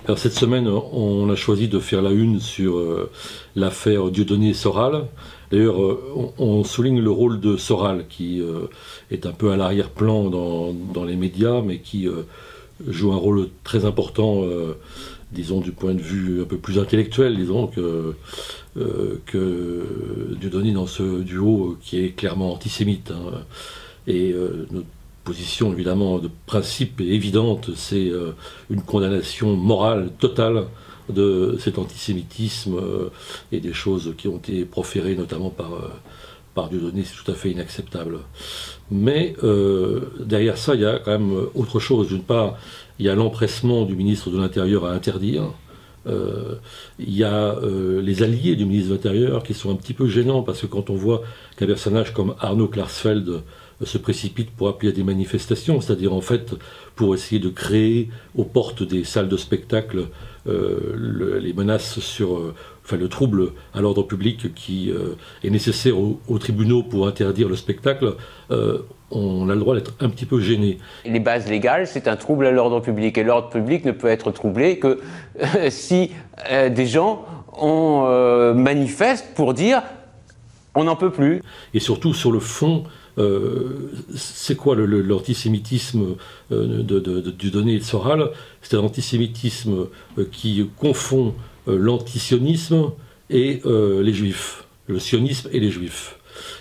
Alors cette semaine, on a choisi de faire la une sur l'affaire Dieudonné Soral. D'ailleurs, on souligne le rôle de Soral, qui est un peu à l'arrière-plan dans les médias, mais qui joue un rôle très important, disons, du point de vue un peu plus intellectuel, disons, que Dieudonné dans ce duo qui est clairement antisémite. Hein. Et notre position, évidemment, de principe et évidente, c'est une condamnation morale totale de cet antisémitisme et des choses qui ont été proférées notamment par Dieudonné. C'est tout à fait inacceptable. Mais derrière ça, il y a quand même autre chose. D'une part, il y a l'empressement du ministre de l'Intérieur à interdire. Il y a les alliés du ministre de l'Intérieur qui sont un petit peu gênants, parce que quand on voit qu'un personnage comme Arnaud Klarsfeld se précipite pour appeler à des manifestations, c'est-à-dire en fait pour essayer de créer aux portes des salles de spectacle les menaces sur le trouble à l'ordre public qui est nécessaire aux tribunaux pour interdire le spectacle, on a le droit d'être un petit peu gêné. Les bases légales, c'est un trouble à l'ordre public, et l'ordre public ne peut être troublé que si des gens manifestent pour dire on n'en peut plus. Et surtout sur le fond, c'est quoi l'antisémitisme de Dieudonné et de Soral? C'est un antisémitisme qui confond l'antisionisme et les juifs, le sionisme et les juifs.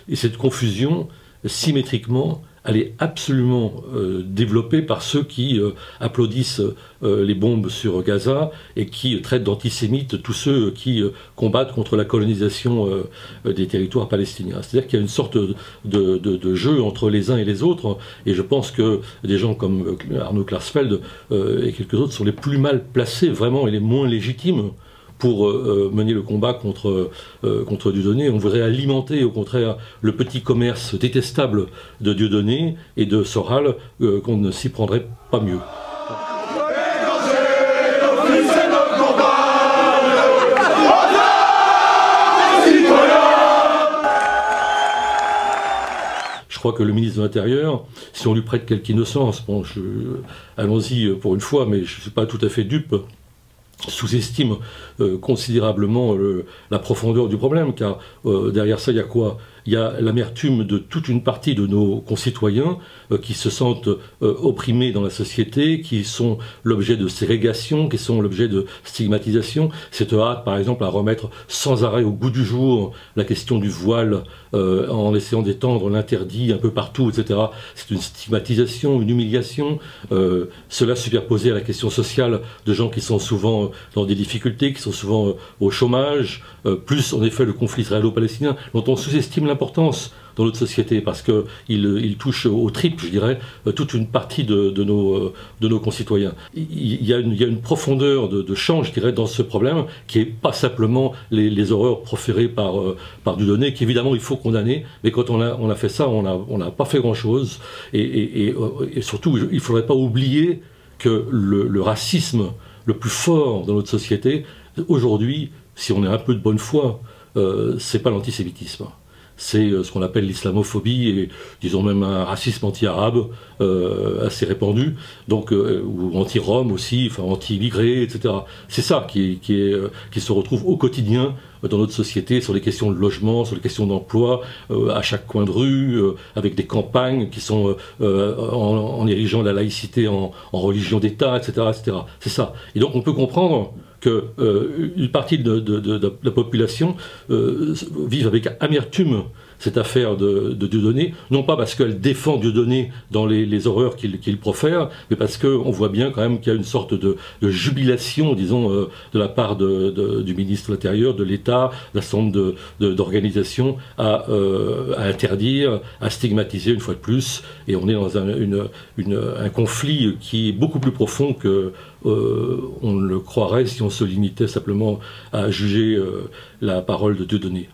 Et cette confusion, symétriquement, elle est absolument développée par ceux qui applaudissent les bombes sur Gaza et qui traitent d'antisémites tous ceux qui combattent contre la colonisation des territoires palestiniens. C'est-à-dire qu'il y a une sorte de jeu entre les uns et les autres, et je pense que des gens comme Arnaud Klarsfeld et quelques autres sont les plus mal placés, vraiment, et les moins légitimes pour mener le combat contre Dieudonné. On voudrait alimenter, au contraire, le petit commerce détestable de Dieudonné et de Soral, qu'on ne s'y prendrait pas mieux. Je crois que le ministre de l'Intérieur, si on lui prête quelque innocence, bon, allons-y pour une fois, mais je ne suis pas tout à fait dupe, sous-estime considérablement la profondeur du problème, car derrière ça, il y a quoi? Il y a l'amertume de toute une partie de nos concitoyens qui se sentent opprimés dans la société, qui sont l'objet de ségrégation, qui sont l'objet de stigmatisation. Cette hâte, par exemple, à remettre sans arrêt au goût du jour la question du voile, en essayant d'étendre l'interdit un peu partout, etc. C'est une stigmatisation, une humiliation. Cela superposé à la question sociale de gens qui sont souvent dans des difficultés, qui sont souvent au chômage, plus en effet le conflit israélo-palestinien, dont on sous-estime l'importance dans notre société, parce qu'il touche aux tripes, je dirais, toute une partie de nos concitoyens. Il y a une profondeur de champ, je dirais, dans ce problème, qui n'est pas simplement les horreurs proférées par Dieudonné, qu'évidemment il faut condamner, mais quand on a fait ça, on n'a pas fait grand-chose, et surtout, il ne faudrait pas oublier que le racisme le plus fort dans notre société, aujourd'hui, si on est un peu de bonne foi, c'est pas l'antisémitisme. C'est ce qu'on appelle l'islamophobie, et disons même un racisme anti-arabe assez répandu, donc, ou anti-Rome aussi, enfin anti-immigrés, etc. C'est ça qui se retrouve au quotidien dans notre société, sur les questions de logement, sur les questions d'emploi, à chaque coin de rue, avec des campagnes qui sont en érigeant la laïcité en religion d'État, etc., etc. C'est ça. Et donc on peut comprendre qu'une partie de la population vive avec amertume cette affaire de Dieudonné, non pas parce qu'elle défend Dieudonné dans les horreurs qu'il profère, mais parce qu'on voit bien quand même qu'il y a une sorte de jubilation, disons, de la part du ministre de l'Intérieur, de l'État, d'un certain nombre d'organisations à interdire, à stigmatiser une fois de plus, et on est dans un conflit qui est beaucoup plus profond que on le croirait si on se limitait simplement à juger la parole de Dieudonné.